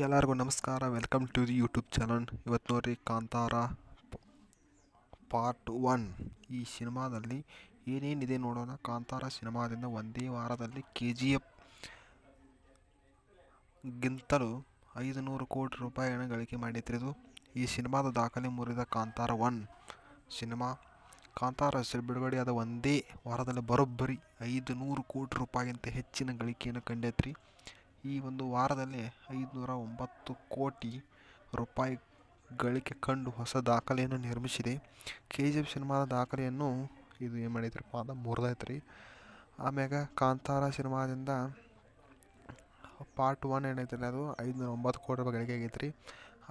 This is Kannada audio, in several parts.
ಎಲ್ಲರಿಗೂ ನಮಸ್ಕಾರ. Welcome to the YouTube channel. ಇವತ್ತು ನೋಡ್ರಿ, ಕಾಂತಾರ ಪಾರ್ಟ್ 1. ಈ ಸಿನಿಮಾದಲ್ಲಿ ಏನೇನಿದೆ ನೋಡೋಣ. ಕಾಂತಾರ ಸಿನಿಮಾದಿಂದ ಒಂದೇ ವಾರದಲ್ಲಿ KGF ಗಿಂತಲೂ 500 ಕೋಟಿ ರೂಪಾಯಿಯನ್ನು ಗಳಿಕೆ ಮಾಡಿದ್ರಿದು. ಈ ಸಿನಿಮಾದ ದಾಖಲೆ ಮುರಿದ ಕಾಂತಾರ 1 ಸಿನಿಮಾ. ಕಾಂತಾರ ಬಿಡುಗಡೆಯಾದ ಒಂದೇ ವಾರದಲ್ಲಿ ಬರೋಬ್ಬರಿ 500 ಕೋಟಿ ರೂಪಾಯಿಗಿಂತ ಹೆಚ್ಚಿನ ಗಳಿಕೆಯನ್ನು ಕಂಡೈತ್ರಿ. ಈ ಒಂದು ವಾರದಲ್ಲಿ 509 ಕೋಟಿ ರೂಪಾಯಿ ಗಳಿಕೆ ಕಂಡು ಹೊಸ ದಾಖಲೆಯನ್ನು ನಿರ್ಮಿಸಿದೆ. KGF ಸಿನಿಮಾದ ದಾಖಲೆಯನ್ನು ಇದು ಏನು ಮಾಡಿದ್ರಪ್ಪ ಅದು ಮುರಿದೈತ್ರಿ. ಆಮ್ಯಾಗ ಕಾಂತಾರ ಸಿನಿಮಾದಿಂದ ಪಾರ್ಟ್ 1 ಏನೈತಿಲ್ಲ, ಅದು 509 ಕೋಟಿ ರೂಪಾಯಿ ಗಳಿಕೆ ಆಗೈತ್ರಿ.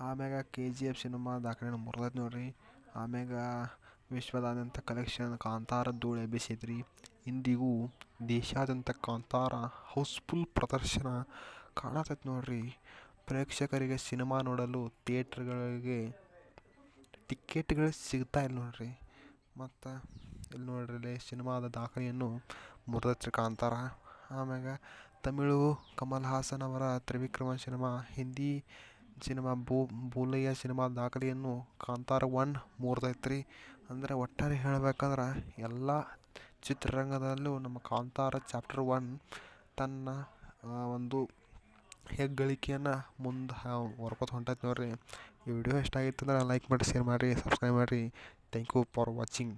ಆಮ್ಯಾಗ KGF ಸಿನಿಮಾ ದಾಖಲೆಯನ್ನು ಮುರಿದೈತೆ ನೋಡ್ರಿ. ಆಮ್ಯಾಗ ವಿಶ್ವದಾದ್ಯಂತ ಕಲೆಕ್ಷನ್ ಕಾಂತಾರ ಧೂಳು ಎಬ್ಬಿಸೈತ್ರಿ. ಇಂದಿಗೂ ದೇಶಾದ್ಯಂತ ಕಾಂತಾರ ಹೌಸ್ಫುಲ್ ಪ್ರದರ್ಶನ ಕಾಣತೈತೆ ನೋಡ್ರಿ. ಪ್ರೇಕ್ಷಕರಿಗೆ ಸಿನಿಮಾ ನೋಡಲು ಥಿಯೇಟ್ರ್ಗಳಿಗೆ ಟಿಕೆಟ್ಗಳು ಸಿಗ್ತಾ ಇಲ್ಲ ನೋಡ್ರಿ. ಮತ್ತು ಇಲ್ಲಿ ನೋಡ್ರಿ, ಸಿನಿಮಾದ ದಾಖಲೆಯನ್ನು ಮುರಿದೈತ್ರಿ ಕಾಂತಾರ. ಆಮ್ಯಾಗ ತಮಿಳು ಕಮಲ್ ಹಾಸನ್ ಅವರ ತ್ರಿವಿಕ್ರಮ ಸಿನಿಮಾ, ಹಿಂದಿ ಸಿನಿಮಾ ಬೂಲಯ್ಯ ಸಿನಿಮಾ ದಾಖಲೆಯನ್ನು ಕಾಂತಾರ 1 ಮುರಿದೈತ್ರಿ. ಅಂದರೆ ಒಟ್ಟಾರೆ ಹೇಳಬೇಕಂದ್ರೆ ಎಲ್ಲ ಚಿತ್ರರಂಗದಲ್ಲೂ ನಮ್ಮ ಕಾಂತಾರ ಚಾಪ್ಟರ್ 1 ತನ್ನ ಒಂದು ಹೆಗ್ಗಳಿಕೆಯನ್ನು ಮುಂದೆ ಹೊರ್ಕೋತ ಹೊಂಟೈತೆ ನೋಡ್ರಿ. ಈ ವಿಡಿಯೋ ಇಷ್ಟ ಆಗಿತ್ತು ಅಂದ್ರೆ ಲೈಕ್ ಮಾಡಿ, ಶೇರ್ ಮಾಡಿರಿ, ಸಬ್ಸ್ಕ್ರೈಬ್ ಮಾಡಿರಿ. Thank you for watching.